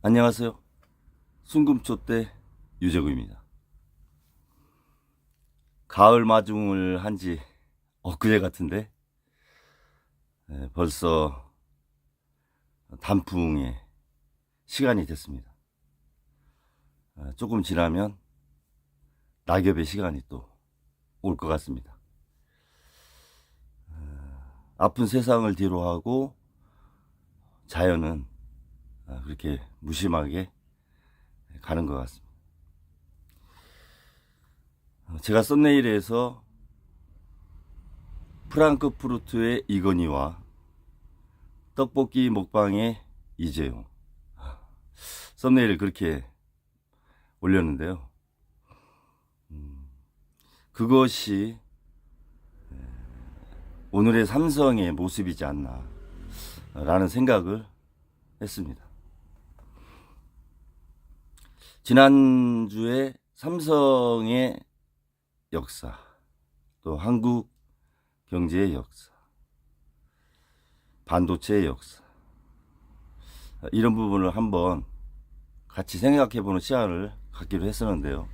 안녕하세요. 순금초대 유재구입니다. 가을 마중을 한지 엊그제 같은데 벌써 단풍의 시간이 됐습니다. 조금 지나면 낙엽의 시간이 또 올 것 같습니다. 아픈 세상을 뒤로하고 자연은 그렇게 무심하게 가는 것 같습니다. 제가 썸네일에서 프랑크푸르트의 이건희와 떡볶이 먹방의 이재용 썸네일을 그렇게 올렸는데요. 그것이 오늘의 삼성의 모습이지 않나 라는 생각을 했습니다. 지난주에 삼성의 역사, 또 한국 경제의 역사, 반도체의 역사, 이런 부분을 한번 같이 생각해보는 시간을 갖기로 했었는데요.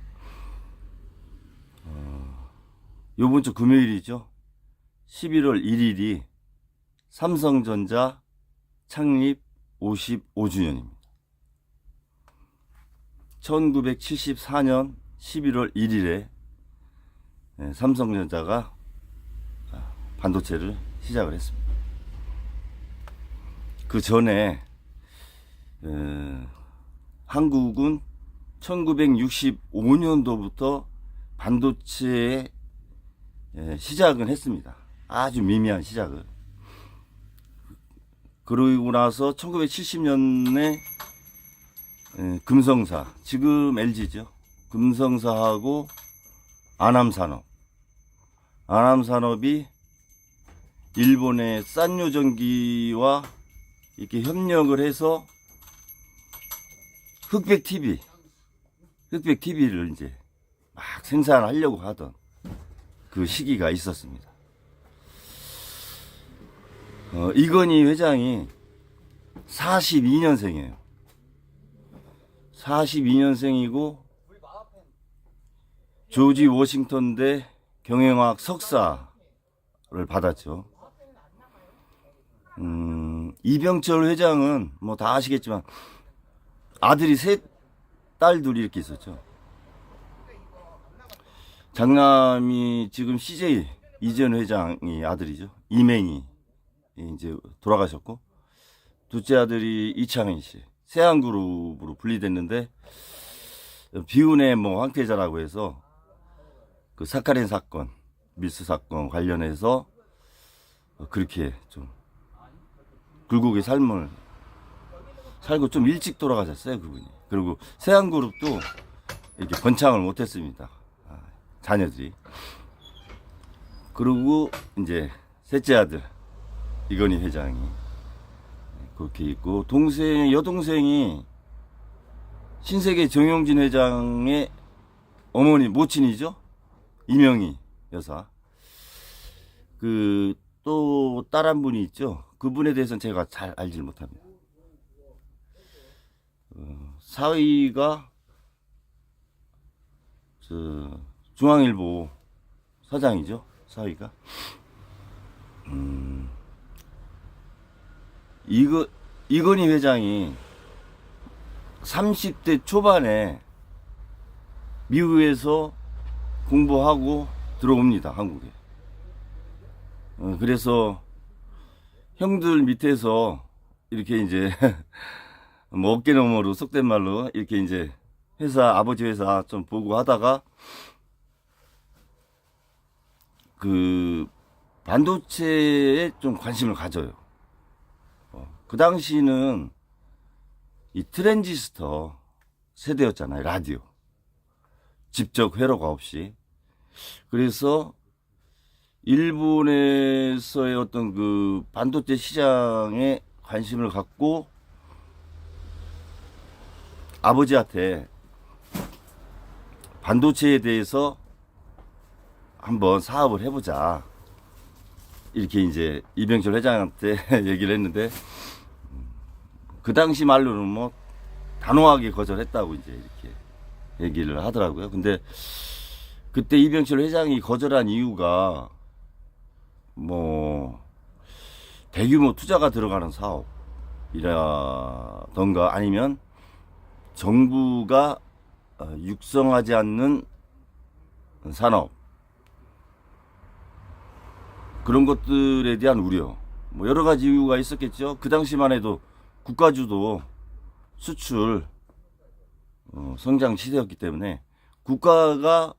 요번 주 금요일이죠. 11월 1일이 삼성전자 창립 55주년입니다. 1974년 11월 1일에 삼성전자가 반도체를 시작을 했습니다. 그 전에 한국은 1965년도부터 반도체의 시작은 했습니다. 아주 미미한 시작을. 그러고 나서 1970년에 금성사, 지금 LG죠. 금성사하고 아남산업이 일본의 싼요전기와 이렇게 협력을 해서 흑백 TV를 이제 막 생산하려고 하던 그 시기가 있었습니다. 이건희 회장이 42년생이에요. 42년생이고 조지 워싱턴대 경영학 석사를 받았죠. 이병철 회장은 뭐 다 아시겠지만 아들이 셋, 딸 둘 이렇게 있었죠. 장남이 지금 CJ 이재현 회장이 아들이죠. 이맹이 이제 돌아가셨고, 둘째 아들이 이창현 씨, 세안그룹으로 분리됐는데 비운의 뭐 황태자라고 해서 그 사카린 사건, 밀수 사건 관련해서 그렇게 좀 굴곡의 삶을 살고 좀 일찍 돌아가셨어요, 그분이. 그리고 세안그룹도 이렇게 번창을 못했습니다. 자녀들이. 그리고 이제 셋째 아들 이건희 회장이 그렇게 있고, 여동생이 신세계 정용진 회장의 어머니 모친이죠. 이명희 여사. 또 딸 한 분이 있죠. 그분에 대해서는 제가 잘 알지 못합니다. 사위가 중앙일보 사장이죠. 사위가. 이건희 회장이 30대 초반에 미국에서 공부하고 들어옵니다, 한국에. 그래서 형들 밑에서 이렇게 이제 뭐 어깨너머로 속된 말로 이렇게 이제 아버지 회사 좀 보고 하다가 그 반도체에 좀 관심을 가져요. 그 당시는 이 트랜지스터 세대였잖아요. 라디오. 직접 회로가 없이. 그래서 일본에서의 어떤 그 반도체 시장에 관심을 갖고 아버지한테 반도체에 대해서 한번 사업을 해보자. 이렇게 이제 이병철 회장한테 얘기를 했는데, 그 당시 말로는 뭐 단호하게 거절했다고 이제 이렇게 얘기를 하더라고요. 근데 그때 이병철 회장이 거절한 이유가 뭐 대규모 투자가 들어가는 사업이라던가 아니면 정부가 육성하지 않는 산업, 그런 것들에 대한 우려, 뭐 여러 가지 이유가 있었겠죠. 그 당시만 해도 국가주도 수출 성장 시대였기 때문에 국가가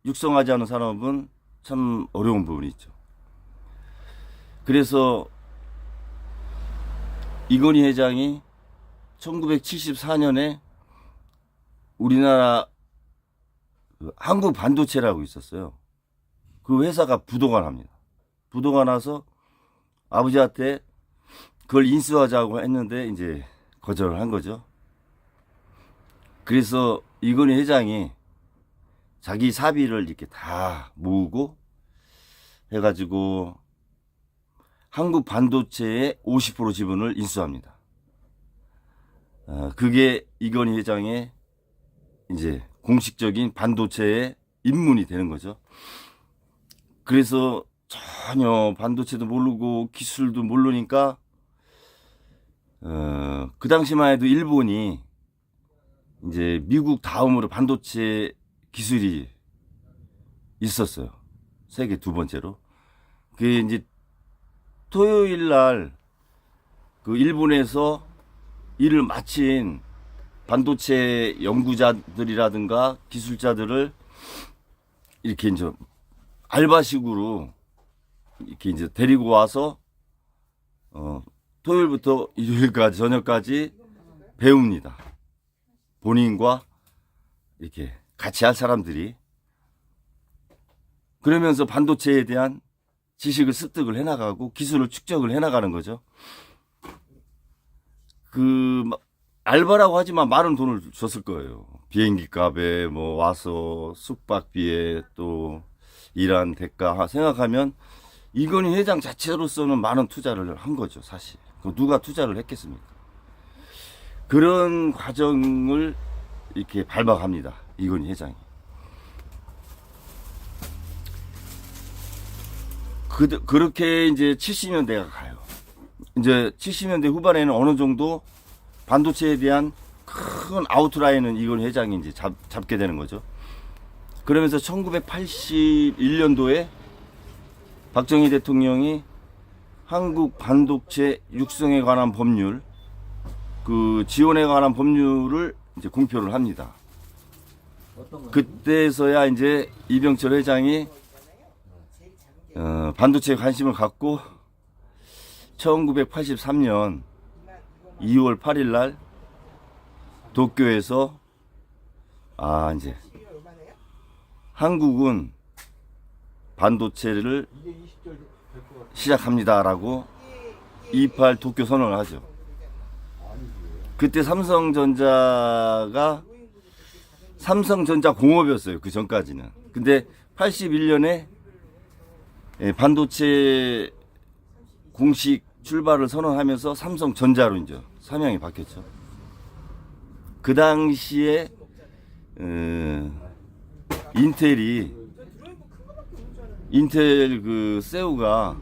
육성하지 않은 산업은 참 어려운 부분이 있죠. 그래서 이건희 회장이 1974년에 우리나라 한국 반도체라고 있었어요. 그 회사가 부도가 납니다. 부도가 나서 아버지한테 그걸 인수하자고 했는데 이제 거절을 한 거죠. 그래서 이건희 회장이 자기 사비를 이렇게 다 모으고 해가지고 한국 반도체의 50% 지분을 인수합니다. 그게 이건희 회장의 이제 공식적인 반도체의 입문이 되는 거죠. 그래서 전혀 반도체도 모르고 기술도 모르니까 그 당시만 해도 일본이 이제 미국 다음으로 반도체 기술이 있었어요. 세계 두 번째로. 그게 이제 토요일 날 그 일본에서 일을 마친 반도체 연구자들이라든가 기술자들을 이렇게 이제 알바식으로 이렇게 이제 데리고 와서 토요일부터 일요일까지 저녁까지 배웁니다. 본인과 이렇게 같이 할 사람들이. 그러면서 반도체에 대한 지식을 습득을 해나가고 기술을 축적을 해나가는 거죠. 알바라고 하지만 많은 돈을 줬을 거예요. 비행기 값에 뭐 와서 숙박비에 또 일한 대가 생각하면 이건희 회장 자체로서는 많은 투자를 한 거죠, 사실. 누가 투자를 했겠습니까? 그런 과정을 이렇게 밟아갑니다, 이건희 회장이. 그렇게 이제 70년대가 가요. 이제 70년대 후반에는 어느 정도 반도체에 대한 큰 아웃라인은 이건희 회장이 이제 잡게 되는 거죠. 그러면서 1981년도에 박정희 대통령이 한국 반도체 육성에 관한 법률, 그 지원에 관한 법률을 이제 공표를 합니다. 그때서야 이제 이병철 회장이 반도체에 관심을 갖고 1983년 2월 8일 날 도쿄에서 이제 한국은 반도체를 시작합니다라고 2.28 도쿄 선언을 하죠. 그때 삼성전자 공업이었어요. 그 전까지는. 근데 81년에 반도체 공식 출발을 선언하면서 삼성전자로 이제 사명이 바뀌었죠. 그 당시에 인텔 그 CEO가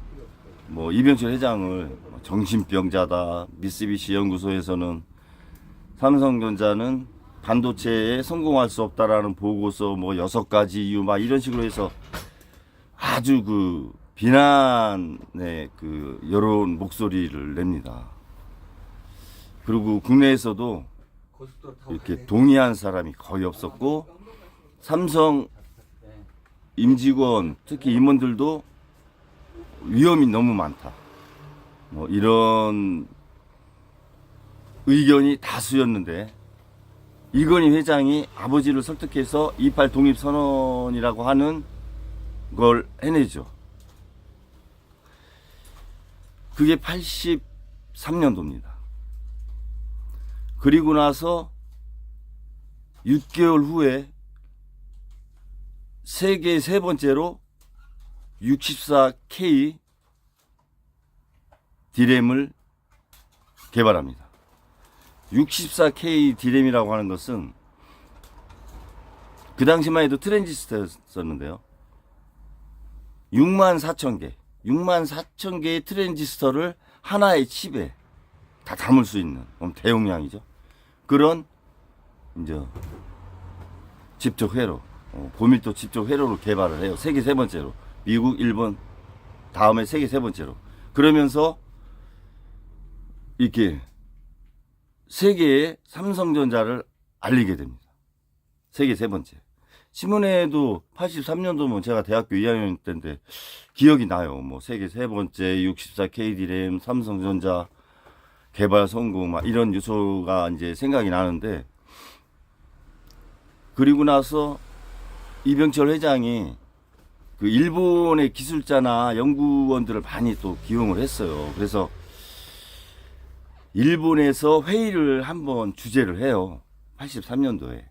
뭐 이병철 회장을 정신병자다, 미쓰비시 연구소에서는 삼성전자는 반도체에 성공할 수 없다라는 보고서 뭐 6가지 이유 막 이런 식으로 해서 아주 그 비난의 그 여론 목소리를 냅니다. 그리고 국내에서도 이렇게 동의한 사람이 거의 없었고, 삼성 임직원, 특히 임원들도 위험이 너무 많다, 뭐 이런 의견이 다수였는데, 이건희 회장이 아버지를 설득해서 2.28 독립선언이라고 하는 걸 해내죠. 그게 83년도입니다. 그리고 나서 6개월 후에 세계 세 번째로 64K 디램을 개발합니다. 64K D램이라고 하는 것은 그 당시만 해도 트랜지스터였었는데요. 64,000개의 트랜지스터를 하나의 칩에 다 담을 수 있는 대용량이죠. 그런 이제 집적 회로, 고밀도 집적 회로를 개발을 해요. 세계 세 번째로. 미국, 일본 다음에 세계 세 번째로. 그러면서 이렇게 세계에 삼성전자를 알리게 됩니다. 세계 세 번째. 신문에도 83년도면 제가 대학교 2학년 때인데 기억이 나요. 뭐 세계 세 번째, 64K D램, 삼성전자 개발 성공 막 이런 요소가 이제 생각이 나는데, 그리고 나서 이병철 회장이 그 일본의 기술자나 연구원들을 많이 또 기용을 했어요. 그래서 일본에서 회의를 한번 주재를 해요. 83년도에.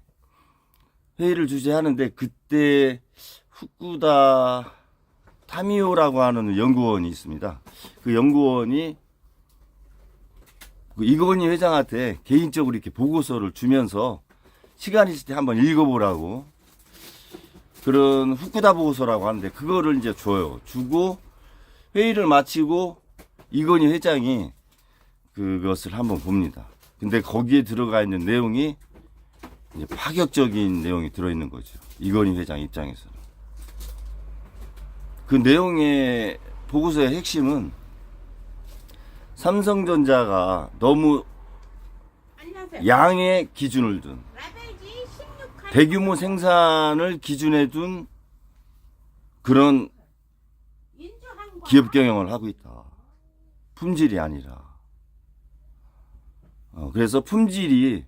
회의를 주재하는데 그때 후쿠다 타미오라고 하는 연구원이 있습니다. 그 연구원이 이건희 회장한테 개인적으로 이렇게 보고서를 주면서 시간 있을 때 한번 읽어보라고, 그런 후쿠다 보고서라고 하는데 그거를 이제 줘요. 주고 회의를 마치고 이건희 회장이 그것을 한번 봅니다. 근데 거기에 들어가 있는 내용이 이제 파격적인 내용이 들어있는 거죠. 이건희 회장 입장에서는. 그 내용의 보고서의 핵심은 삼성전자가 너무 양의 기준을 둔, 대규모 생산을 기준에 둔 그런 기업 경영을 하고 있다. 품질이 아니라. 그래서 품질이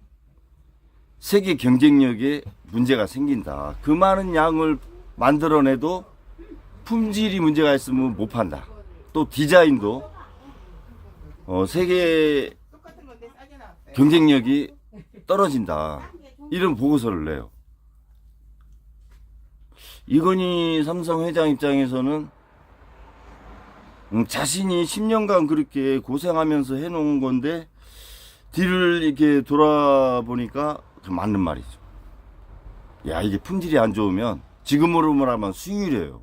세계 경쟁력에 문제가 생긴다. 그 많은 양을 만들어내도 품질이 문제가 있으면 못 판다. 또 디자인도 세계 경쟁력이 떨어진다. 이런 보고서를 내요. 이건희 삼성 회장 입장에서는 자신이 10년간 그렇게 고생하면서 해놓은 건데 뒤를 이렇게 돌아보니까 맞는 말이죠. 야, 이게 품질이 안 좋으면 지금으로 말하면 수율이에요.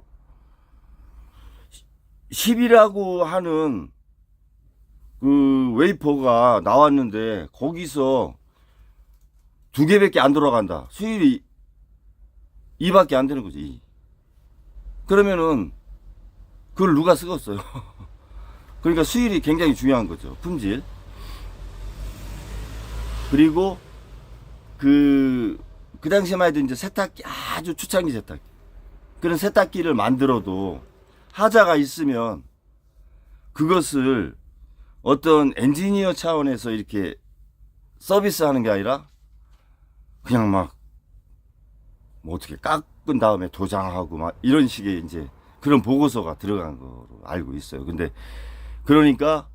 10이라고 하는 그 웨이퍼가 나왔는데 거기서 2개밖에 안 돌아간다. 수율이 2밖에 안 되는 거지. 2. 그러면은 그걸 누가 쓰겠어요? 그러니까 수율이 굉장히 중요한 거죠. 품질. 그리고 그 당시에만 해도 이제 세탁기, 아주 초창기 세탁기. 그런 세탁기를 만들어도 하자가 있으면 그것을 어떤 엔지니어 차원에서 이렇게 서비스하는 게 아니라 그냥 막 뭐 어떻게 깎은 다음에 도장하고 막 이런 식의 이제 그런 보고서가 들어간 거로 알고 있어요. 근데 그러니까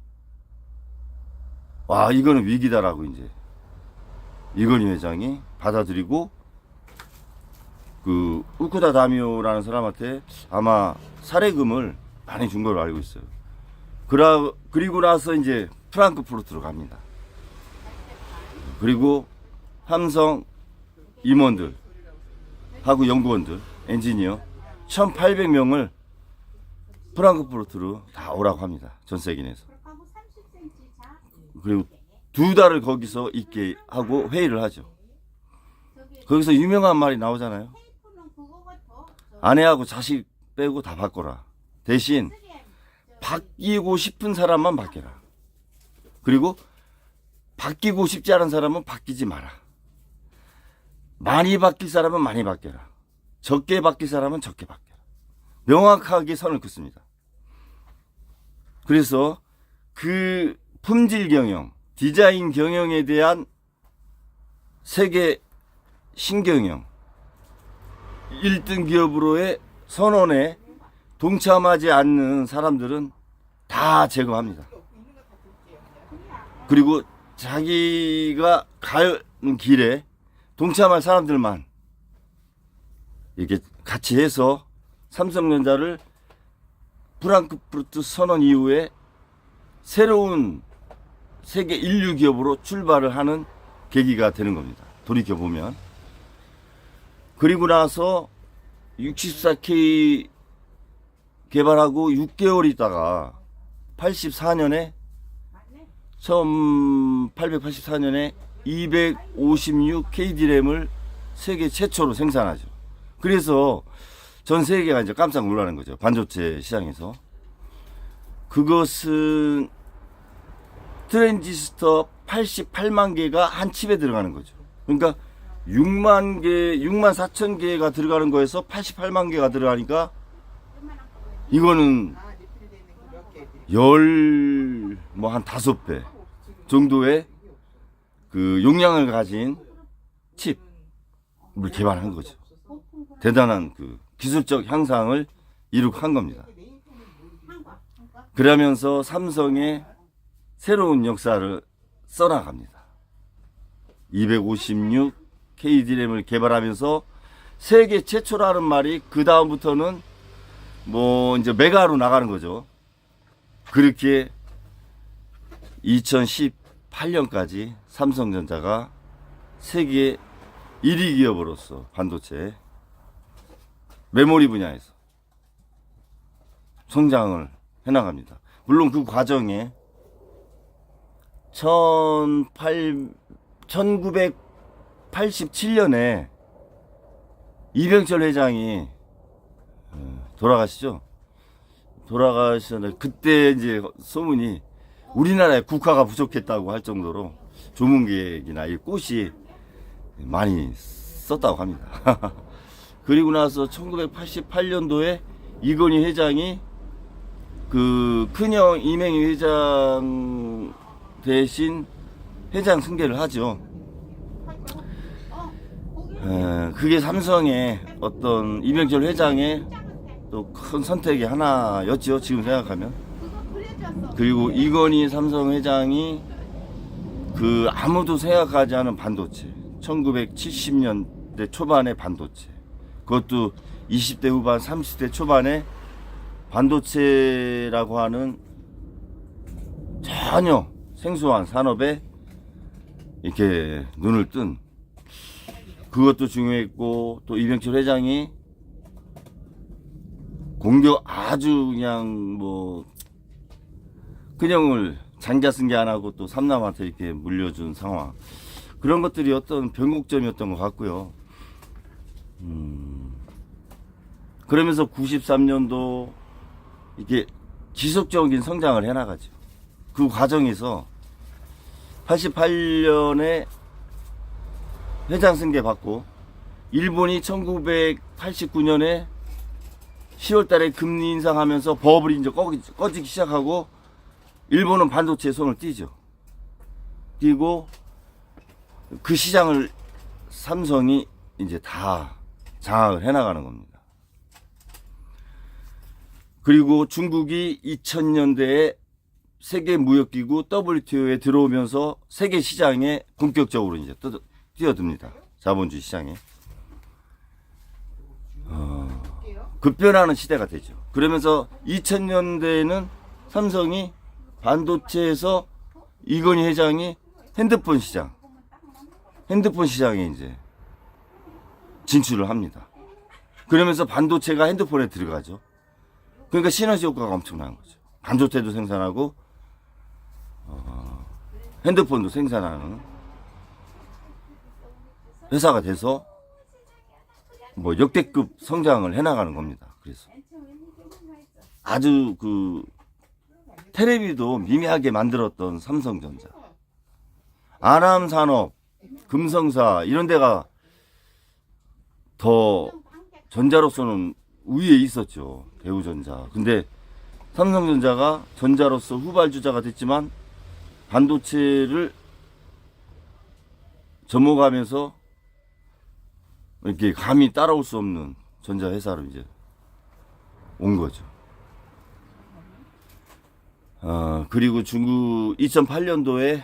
와, 이거는 위기다라고 이제 이건희 회장이 받아들이고 그 후쿠다 다미오라는 사람한테 아마 사례금을 많이 준 걸로 알고 있어요. 그리고 나서 이제 프랑크푸르트로 갑니다. 그리고 삼성 임원들 하고 연구원들, 엔지니어 1,800명을 프랑크푸르트로 다 오라고 합니다. 전 세계 내에서. 그리고 2달을 거기서 있게 하고 회의를 하죠. 거기서 유명한 말이 나오잖아요. 아내하고 자식 빼고 다 바꿔라. 대신 바뀌고 싶은 사람만 바뀌라. 그리고 바뀌고 싶지 않은 사람은 바뀌지 마라. 많이 바뀔 사람은 많이 바뀌라. 적게 바뀔 사람은 적게 바뀌라. 명확하게 선을 긋습니다. 그래서 그 품질 경영, 디자인 경영에 대한 세계 신경영 1등 기업으로의 선언에 동참하지 않는 사람들은 다 제거합니다. 그리고 자기가 가는 길에 동참할 사람들만 이렇게 같이 해서 삼성전자를 프랑크푸르트 선언 이후에 새로운 세계 인류 기업으로 출발을 하는 계기가 되는 겁니다. 돌이켜보면. 그리고 나서 64K 개발하고 6개월 있다가 84년에 1884년에 256K D램을 세계 최초로 생산하죠. 그래서 전 세계가 이제 깜짝 놀라는 거죠. 반도체 시장에서. 그것은 트랜지스터 88만 개가 한 칩에 들어가는 거죠. 그러니까 6만 개, 6만 4천 개가 들어가는 거에서 88만 개가 들어가니까 이거는 뭐 한 5배 정도의 그 용량을 가진 칩을 개발한 거죠. 대단한 그 기술적 향상을 이룩한 겁니다. 그러면서 삼성의 새로운 역사를 써나갑니다. 256K D램을 개발하면서 세계 최초라는 말이 그 다음부터는 뭐 이제 메가로 나가는 거죠. 그렇게 2018년까지 삼성전자가 세계 1위 기업으로서 반도체 메모리 분야에서 성장을 해나갑니다. 물론 그 과정에 1987년에 이병철 회장이 돌아가시죠. 돌아가셨는데 그때 이제 소문이 우리나라에 국화가 부족했다고 할 정도로 조문객이나 이 꽃이 많이 썼다고 합니다. 그리고 나서 1988년도에 이건희 회장이 그 큰형 이맹희 회장 대신 회장 승계를 하죠. 그게 삼성의 어떤 이병철 회장의 또 큰 선택의 하나였죠. 지금 생각하면. 그리고 이건희 삼성 회장이 그 아무도 생각하지 않은 반도체 1970년대 초반의 반도체 그것도 20대 후반 30대 초반에 반도체라고 하는 전혀 생소한 산업에 이렇게 눈을 뜬 그것도 중요했고 또 이병철 회장이 공격 아주 그냥 뭐 근형을 장자 승계 안 하고 또 삼남한테 이렇게 물려준 상황 그런 것들이 어떤 변곡점이었던 것 같고요. 그러면서 93년도 이게 지속적인 성장을 해나가죠. 그 과정에서 88년에 회장 승계 받고 일본이 1989년에 10월 달에 금리 인상하면서 버블이 이제 꺼지기 시작하고 일본은 반도체에 손을 띄죠. 띄고 그 시장을 삼성이 이제 다 장악을 해나가는 겁니다. 그리고 중국이 2000년대에 세계무역기구 WTO에 들어오면서 세계 시장에 본격적으로 이제 뛰어듭니다. 자본주의 시장에. 급변하는 시대가 되죠. 그러면서 2000년대에는 삼성이 반도체에서 이건희 회장이 핸드폰 시장에 이제 진출을 합니다. 그러면서 반도체가 핸드폰에 들어가죠. 그러니까 시너지 효과가 엄청난 거죠. 반도체도 생산하고 핸드폰도 생산하는 회사가 돼서 뭐 역대급 성장을 해나가는 겁니다. 그래서 아주 그 테레비도 미미하게 만들었던 삼성전자, 아남산업, 금성사 이런 데가 더 전자로서는 우위에 있었죠. 대우전자. 근데 삼성전자가 전자로서 후발주자가 됐지만 반도체를 접목하면서 이렇게 감히 따라올 수 없는 전자회사로 이제 온 거죠. 그리고 중국 2008년도에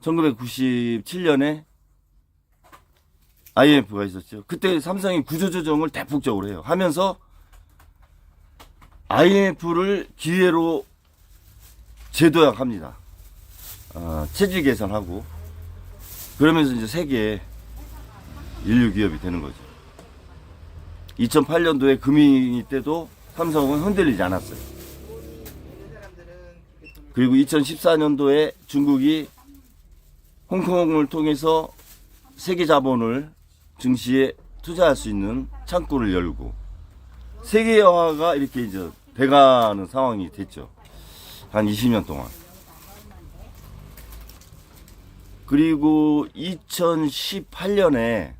1997년에 IMF가 있었죠. 그때 삼성이 구조조정을 대폭적으로 해요. 하면서 IMF를 기회로 재도약합니다. 체질 개선하고 그러면서 이제 세계 인류 기업이 되는 거죠. 2008년도에 금융위기 때도 삼성은 흔들리지 않았어요. 그리고 2014년도에 중국이 홍콩을 통해서 세계 자본을 증시에 투자할 수 있는 창구를 열고 세계화가 이렇게 이제 돼가는 상황이 됐죠. 한 20년 동안. 그리고 2018년에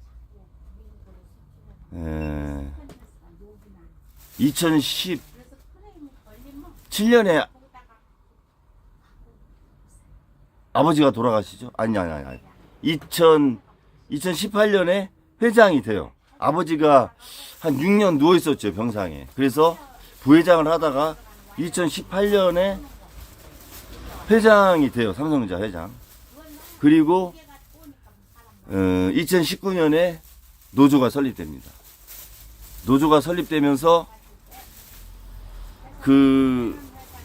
2017년에 아버지가 돌아가시죠? 아니. 2018년에 회장이 돼요. 아버지가 한 6년 누워 있었죠, 병상에. 그래서 부회장을 하다가 2018년에 회장이 돼요. 삼성전자 회장. 그리고 2019년에 노조가 설립됩니다. 노조가 설립되면서 그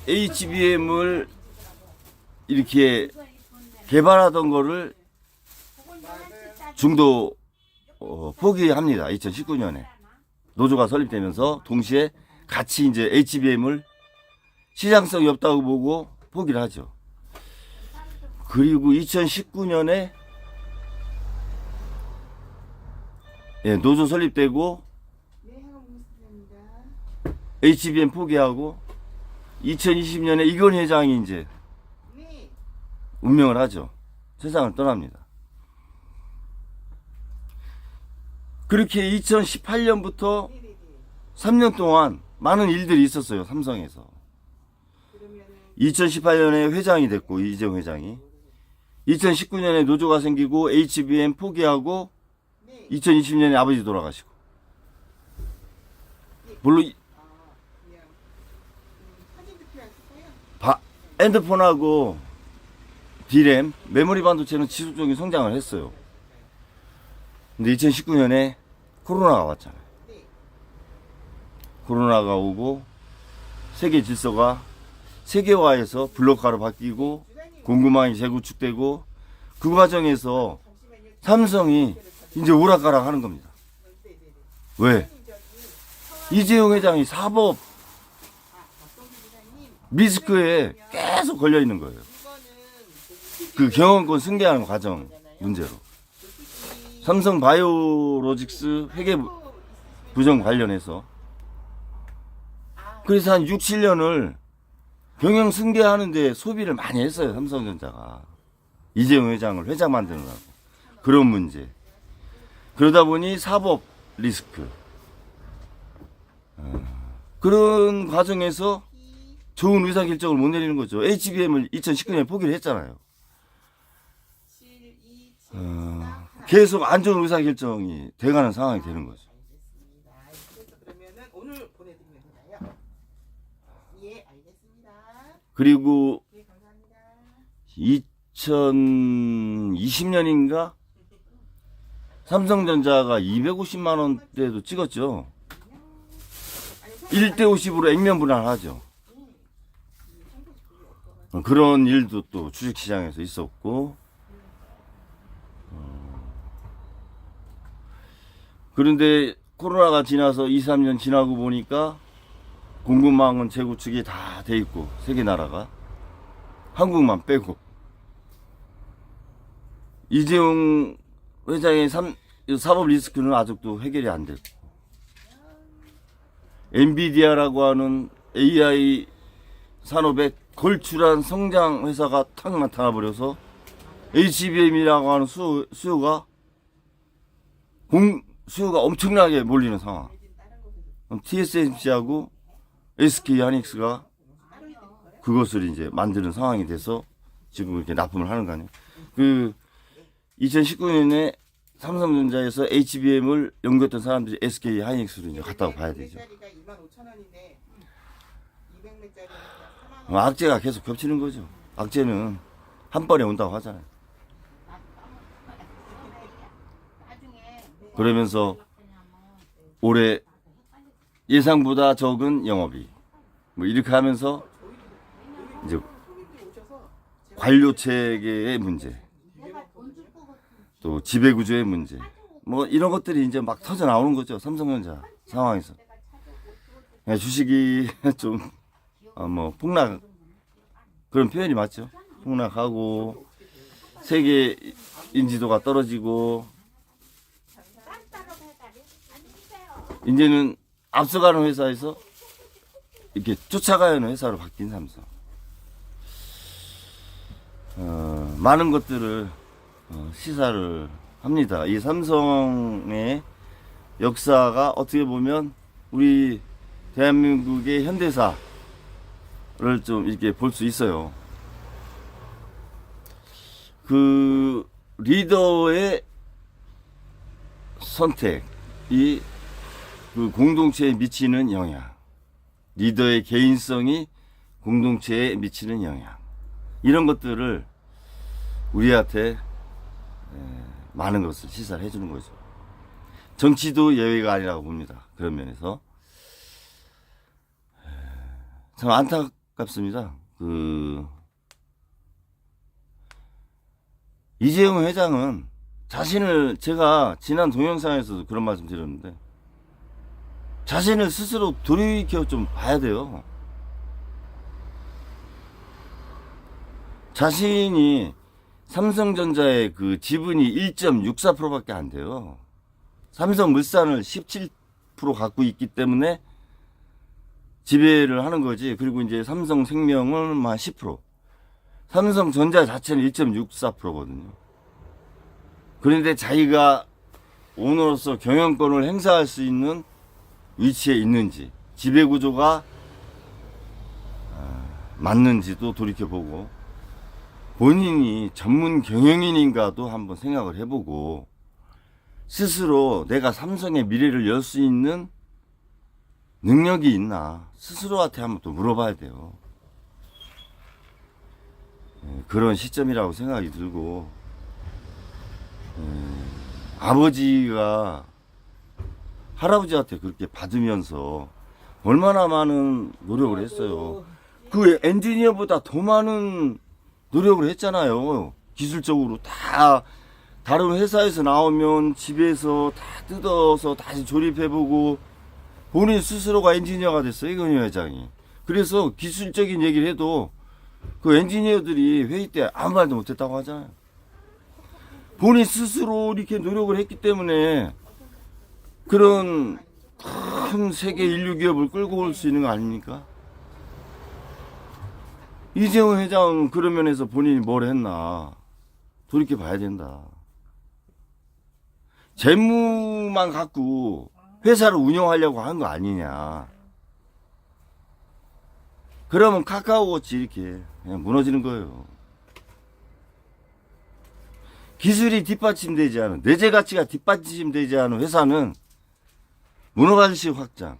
HBM을 이렇게 개발하던 거를 중도 포기합니다. 2019년에 노조가 설립되면서 동시에 같이 이제 HBM을 시장성이 없다고 보고 포기를 하죠. 그리고 2019년에 노조 설립되고 HBM 포기하고 2020년에 이건 회장이 이제 운명을 하죠. 세상을 떠납니다. 그렇게 2018년부터 3년 동안 많은 일들이 있었어요. 삼성에서. 2018년에 회장이 됐고 이재용 회장이 2019년에 노조가 생기고 HBM 포기하고 2020년에 아버지 돌아가시고 물론 핸드폰하고 D램, 메모리 반도체는 지속적인 성장을 했어요. 근데 2019년에 코로나가 왔잖아요. 코로나가 오고 세계 질서가 세계화에서 블록화로 바뀌고 공급망이 재구축되고 그 과정에서 삼성이 이제 오락가락 하는 겁니다. 왜? 이재용 회장이 사법 리스크에 계속 걸려 있는 거예요. 그 경영권 승계하는 과정 문제로. 삼성 바이오로직스 회계 부정 관련해서. 그래서 한 6, 7년을 경영 승계하는데 소비를 많이 했어요. 삼성전자가. 이재용 회장을 회장 만드느라고. 그런 문제. 그러다 보니 사법 리스크. 그런 과정에서 좋은 의사결정을 못 내리는 거죠. HBM을 2019년에 포기를 했잖아요. 계속 안 좋은 의사결정이 돼가는 상황이 되는 거죠. 그리고 2020년인가 삼성전자가 250만 원대도 찍었죠. 1대 50으로 액면 분할하죠. 그런 일도 또 주식시장에서 있었고, 그런데 코로나가 지나서 2, 3년 지나고 보니까 공급망은 재구축이 다 돼 있고, 세계 나라가 한국만 빼고 이재용 회장의 사법 리스크는 아직도 해결이 안 됐고, 엔비디아라고 하는 AI 산업에 걸출한 성장 회사가 탁 나타나 버려서 HBM이라고 하는 수요가 엄청나게 몰리는 상황. TSMC하고 SK 하이닉스가 그것을 이제 만드는 상황이 돼서 지금 이렇게 납품을 하는 거 아니에요. 2019년에 삼성전자에서 HBM을 연구했던 사람들이 SK 하이닉스로 이제 갔다고 봐야 되죠. 악재가 계속 겹치는 거죠. 악재는 한 번에 온다고 하잖아요. 그러면서 올해 예상보다 적은 영업이익 뭐 이렇게 하면서 이제 관료 체계의 문제, 또 지배 구조의 문제, 뭐 이런 것들이 이제 막 터져 나오는 거죠. 삼성전자 상황에서. 주식이 좀 뭐 폭락, 그런 표현이 맞죠. 폭락하고 세계 인지도가 떨어지고 이제는 앞서가는 회사에서 이렇게 쫓아가는 회사로 바뀐 삼성. 많은 것들을 시사를 합니다. 이 삼성의 역사가 어떻게 보면 우리 대한민국의 현대사를 좀 이렇게 볼 수 있어요. 그 리더의 선택이 그 공동체에 미치는 영향, 리더의 개인성이 공동체에 미치는 영향, 이런 것들을 우리한테 많은 것을 시사를 해주는 거죠. 정치도 예외가 아니라고 봅니다. 그런 면에서 참 안타깝습니다. 이재용 회장은 자신을, 제가 지난 동영상에서도 그런 말씀 드렸는데, 자신을 스스로 돌이켜 좀 봐야 돼요. 자신이 삼성전자의 그 지분이 1.64%밖에 안 돼요. 삼성물산을 17% 갖고 있기 때문에 지배를 하는 거지. 그리고 이제 삼성생명은 한 10%. 삼성전자 자체는 1.64%거든요. 그런데 자기가 오너로서 경영권을 행사할 수 있는 위치에 있는지, 지배구조가 맞는지도 돌이켜보고, 본인이 전문 경영인인가도 한번 생각을 해보고, 스스로 내가 삼성의 미래를 열 수 있는 능력이 있나 스스로한테 한번 또 물어봐야 돼요. 그런 시점이라고 생각이 들고, 아버지가 할아버지한테 그렇게 받으면서 얼마나 많은 노력을 했어요. 그 엔지니어보다 더 많은 노력을 했잖아요. 기술적으로 다 다른 회사에서 나오면 집에서 다 뜯어서 다시 조립해보고, 본인 스스로가 엔지니어가 됐어요, 이건희 회장이. 그래서 기술적인 얘기를 해도 그 엔지니어들이 회의 때 아무 말도 못했다고 하잖아요. 본인 스스로 이렇게 노력을 했기 때문에 그런 큰 세계 인류 기업을 끌고 올 수 있는 거 아닙니까? 이재용 회장은 그런 면에서 본인이 뭘 했나 돌이켜 봐야 된다. 재무만 갖고 회사를 운영하려고 한 거 아니냐. 그러면 카카오같이 이렇게 그냥 무너지는 거예요. 기술이 뒷받침되지 않은, 내재 가치가 뒷받침되지 않은 회사는 문어발식 확장,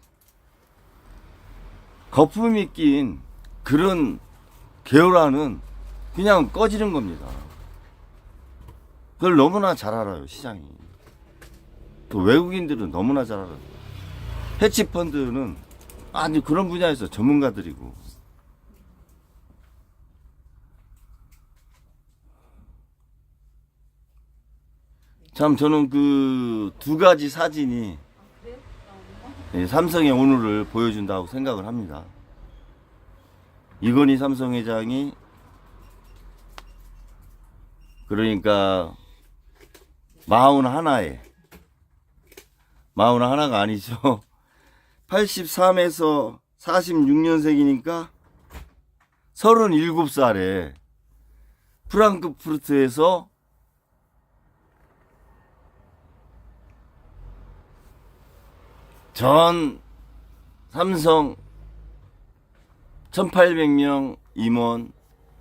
거품이 낀 그런 계열화는 그냥 꺼지는 겁니다. 그걸 너무나 잘 알아요, 시장이. 또 외국인들은 너무나 잘 알아요. 해치펀드는 아주 그런 분야에서 전문가들이고. 참 저는 그 두 가지 사진이 삼성의 오늘을 보여준다고 생각을 합니다. 이건희 삼성 회장이 그러니까 41가 아니죠. 83에서 46년생이니까 37살에 프랑크푸르트에서 전 삼성 1800명 임원,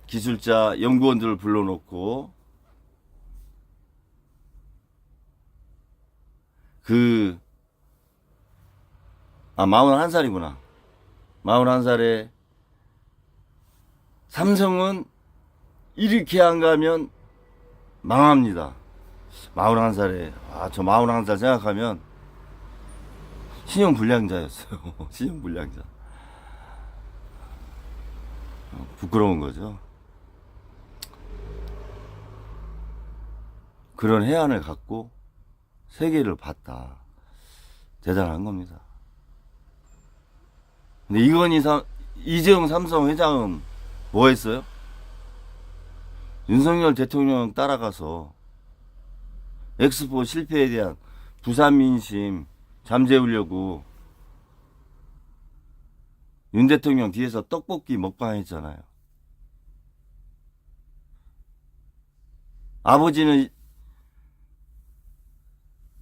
기술자, 연구원들을 불러놓고 41살이구나. 41살에 삼성은 이렇게 안 가면 망합니다. 41살에, 저 41살 생각하면 신용불량자였어요. 신용불량자. 부끄러운 거죠. 그런 해안을 갖고 세계를 봤다. 대단한 겁니다. 근데 이재용 삼성 회장은 뭐 했어요? 윤석열 대통령 따라가서 엑스포 실패에 대한 부산 민심 잠재우려고 윤 대통령 뒤에서 떡볶이 먹방 했잖아요. 아버지는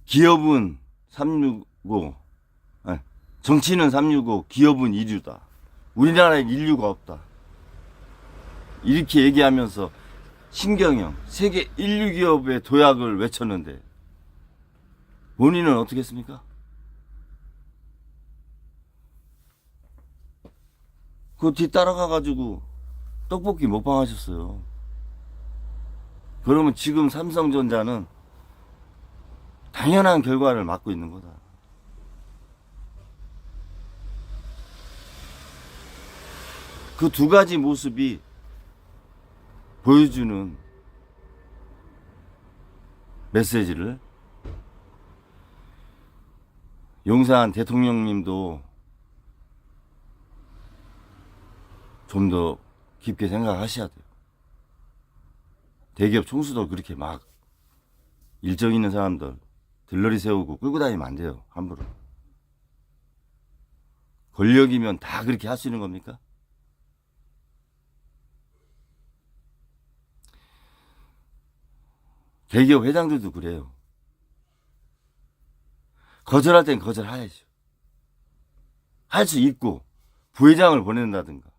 기업은 365, 정치는 365, 기업은 인류다. 우리나라엔 인류가 없다. 이렇게 얘기하면서 신경영 세계 인류 기업의 도약을 외쳤는데 본인은 어떻게 했습니까? 그 뒤 따라가가지고 떡볶이 먹방 하셨어요. 그러면 지금 삼성전자는 당연한 결과를 맞고 있는 거다. 그 두 가지 모습이 보여주는 메시지를 용산 대통령님도 좀 더 깊게 생각하셔야 돼요. 대기업 총수도 그렇게 막 일정 있는 사람들 들러리 세우고 끌고 다니면 안 돼요. 함부로. 권력이면 다 그렇게 할 수 있는 겁니까? 대기업 회장들도 그래요. 거절할 땐 거절해야죠. 할 수 있고 부회장을 보낸다든가.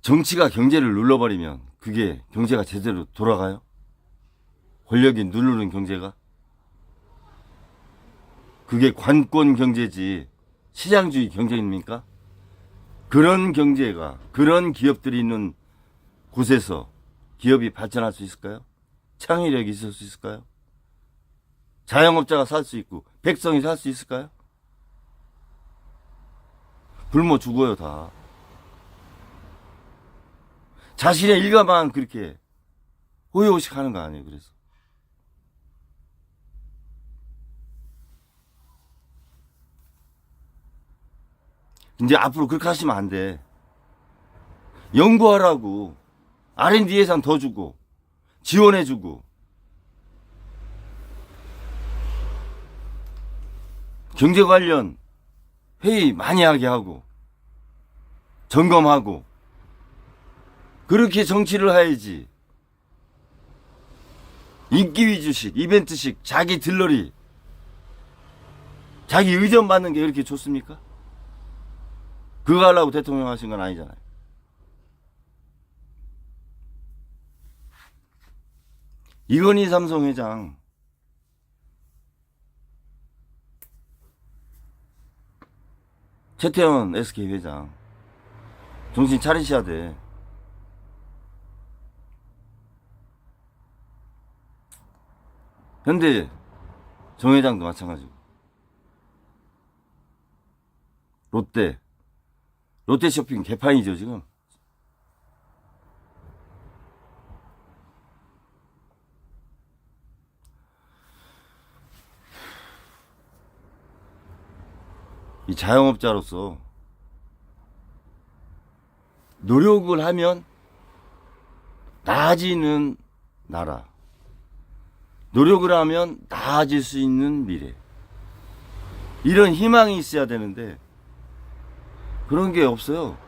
정치가 경제를 눌러버리면 그게 경제가 제대로 돌아가요? 권력이 누르는 경제가? 그게 관권 경제지 시장주의 경제입니까? 그런 경제가, 그런 기업들이 있는 곳에서 기업이 발전할 수 있을까요? 창의력이 있을 수 있을까요? 자영업자가 살 수 있고 백성이 살 수 있을까요? 굶어 죽어요 다. 자신의 일가만 그렇게 호의호식 하는 거 아니에요. 그래서 이제 앞으로 그렇게 하시면 안 돼. 연구하라고 R&D 예산 더 주고 지원해주고 경제 관련 회의 많이 하게 하고 점검하고 그렇게 정치를 해야지. 인기 위주식, 이벤트식, 자기 들러리, 자기 의전 받는 게 이렇게 좋습니까? 그거 하려고 대통령 하신 건 아니잖아요. 이건희 삼성 회장, 최태원 SK 회장, 정신 차리셔야 돼. 현대 정 회장도 마찬가지고. 롯데쇼핑 개판이죠 지금. 이 자영업자로서 노력을 하면 나아지는 나라, 노력을 하면 나아질 수 있는 미래, 이런 희망이 있어야 되는데 그런 게 없어요.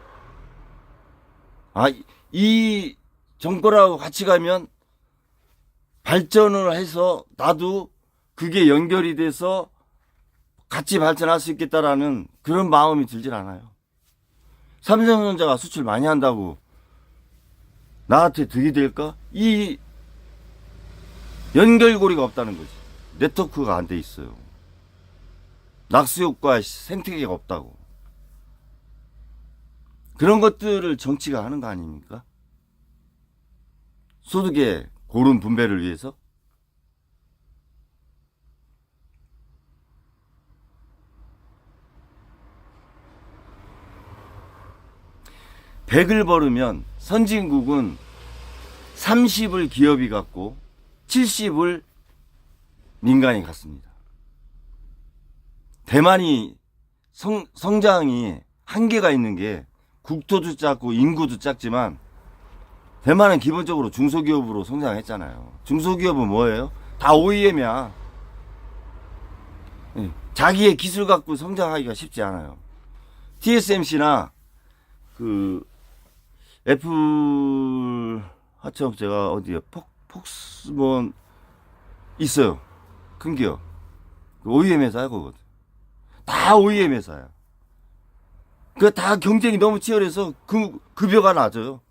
이 정권하고 같이 가면 발전을 해서 나도 그게 연결이 돼서 같이 발전할 수 있겠다라는 그런 마음이 들질 않아요. 삼성전자가 수출 많이 한다고 나한테 득이 될까? 이 연결고리가 없다는 거지. 네트워크가 안 돼 있어요. 낙수효과 생태계가 없다고. 그런 것들을 정치가 하는 거 아닙니까? 소득의 고른 분배를 위해서? 100을 벌으면 선진국은 30을 기업이 갖고 70을 민간이 갖습니다. 대만이 성장이 한계가 있는 게 국토도 작고 인구도 작지만 대만은 기본적으로 중소기업으로 성장했잖아요. 중소기업은 뭐예요? 다 OEM이야. 자기의 기술 갖고 성장하기가 쉽지 않아요. TSMC나 그 애플 하청업체가 어디요? 폭스본 있어요. 큰 기업. OEM 회사야 그거거든. 다 OEM 회사야. 그 다 경쟁이 너무 치열해서 급여가 낮아요.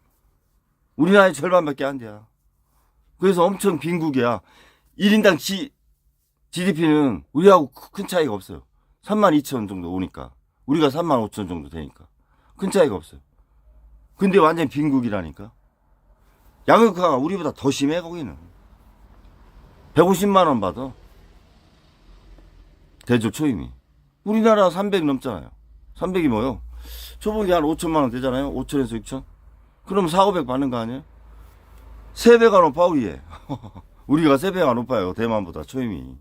우리나라의 절반밖에 안 돼요. 그래서 엄청 빈국이야. 1인당 GDP는 우리하고 큰 차이가 없어요. 32,000 정도 오니까. 우리가 35,000 정도 되니까. 큰 차이가 없어요. 근데 완전 빈국이라니까. 양극화가 우리보다 더 심해 거기는. 150만 원 받아. 대졸 초임이. 우리나라 300 넘잖아요. 300이 뭐요? 초봉이 한 5천만 원 되잖아요. 5천에서 6천. 그럼 4, 500 받는 거 아니에요? 3배가 높아 우리에. 우리가 3배가 높아요. 대만보다 초임이.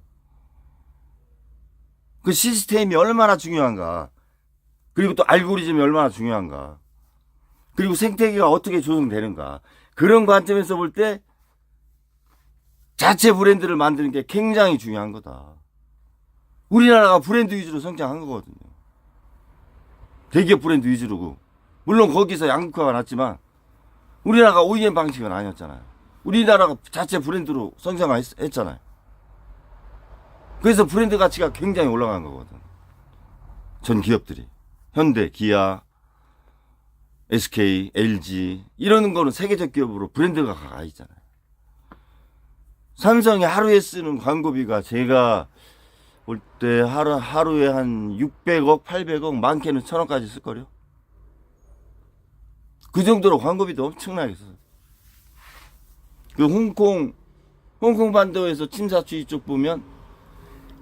그 시스템이 얼마나 중요한가. 그리고 또 알고리즘이 얼마나 중요한가. 그리고 생태계가 어떻게 조성되는가. 그런 관점에서 볼 때 자체 브랜드를 만드는 게 굉장히 중요한 거다. 우리나라가 브랜드 위주로 성장한 거거든요. 대기업 브랜드 위주로고. 물론 거기서 양극화가 났지만 우리나라가 OEM 방식은 아니었잖아요. 우리나라가 자체 브랜드로 성장했잖아요. 그래서 브랜드 가치가 굉장히 올라간 거거든. 전 기업들이. 현대, 기아, SK, LG 이런 거는 세계적 기업으로 브랜드가 가 있잖아요. 삼성이 하루에 쓰는 광고비가 제가 볼 때 하루에 한 600억, 800억, 많게는 1000억까지 쓸걸요. 그 정도로 광고비도 엄청나게 써요. 그 홍콩 반도에서 침사추이 쪽 보면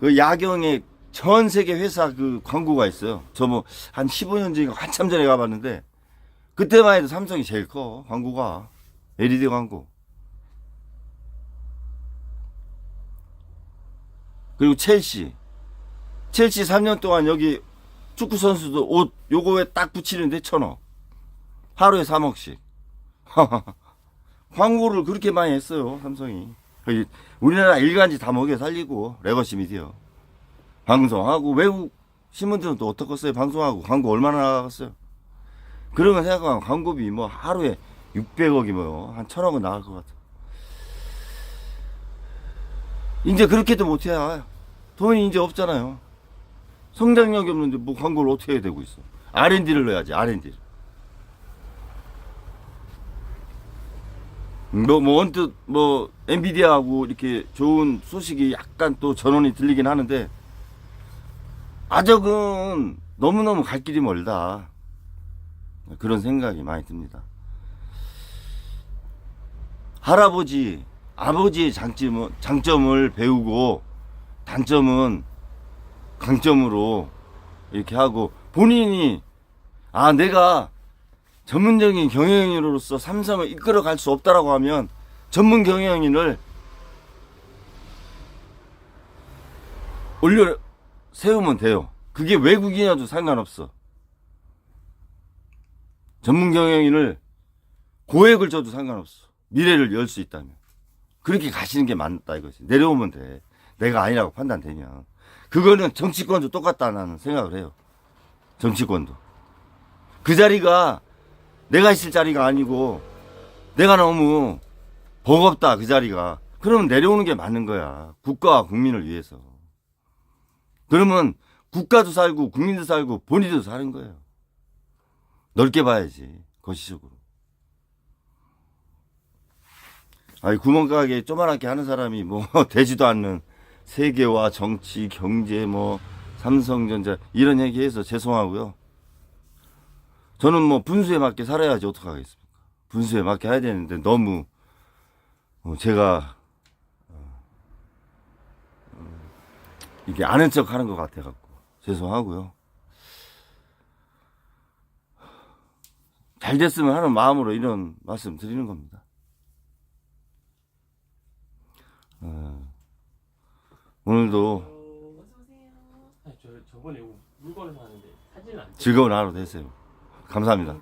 그 야경에 전 세계 회사 그 광고가 있어요. 저 뭐 한 15년 전인가 한참 전에 가봤는데 그때만 해도 삼성이 제일 커 광고가. LED 광고. 그리고 첼시 3년 동안 여기 축구 선수도 옷 요거에 딱 붙이는데 1,000억. 하루에 3억씩. 광고를 그렇게 많이 했어요 삼성이. 우리나라 일간지 다 먹여 살리고 레거시 미디어 방송하고 외국 신문들은 또 어떻겠어요. 방송하고 광고 얼마나 나갔어요. 그런 거 생각하면 광고비 뭐 하루에 600억이 뭐요 한 1,000억은 나갈 것 같아. 이제 그렇게도 못해야 돈이 이제 없잖아요. 성장력이 없는데 뭐 광고를 어떻게 해야 되고 있어. R&D를 넣어야지. R&D를. 언뜻 엔비디아하고 이렇게 좋은 소식이 약간 또 전원이 들리긴 하는데 아직은 너무너무 갈 길이 멀다. 그런 생각이 많이 듭니다. 할아버지, 아버지의 장점을 배우고 단점은 강점으로 이렇게 하고 본인이 내가 전문적인 경영인으로서 삼성을 이끌어 갈 수 없다라고 하면 전문 경영인을 올려 세우면 돼요. 그게 외국인이라도 상관없어. 전문 경영인을 고액을 줘도 상관없어. 미래를 열 수 있다면. 그렇게 가시는 게 맞다 이거지. 내려오면 돼. 내가 아니라고 판단되면. 그거는 정치권도 똑같다 나는 생각을 해요. 정치권도. 그 자리가 내가 있을 자리가 아니고 내가 너무 버겁다 그 자리가. 그러면 내려오는 게 맞는 거야. 국가와 국민을 위해서. 그러면 국가도 살고 국민도 살고 본인도 사는 거예요. 넓게 봐야지. 거시적으로. 구멍가게 조그맣게 하는 사람이 뭐 되지도 않는 세계와 정치, 경제, 삼성전자 이런 얘기해서 죄송하고요. 저는 분수에 맞게 살아야지 어떡하겠습니까. 분수에 맞게 해야 되는데 너무 제가 이게 아는 척 하는 것 같아갖고 죄송하고요. 잘 됐으면 하는 마음으로 이런 말씀 드리는 겁니다. 오늘도 저번에 물건을 사는데 사진을 안 찍어. 즐거운 하루 되세요. 감사합니다.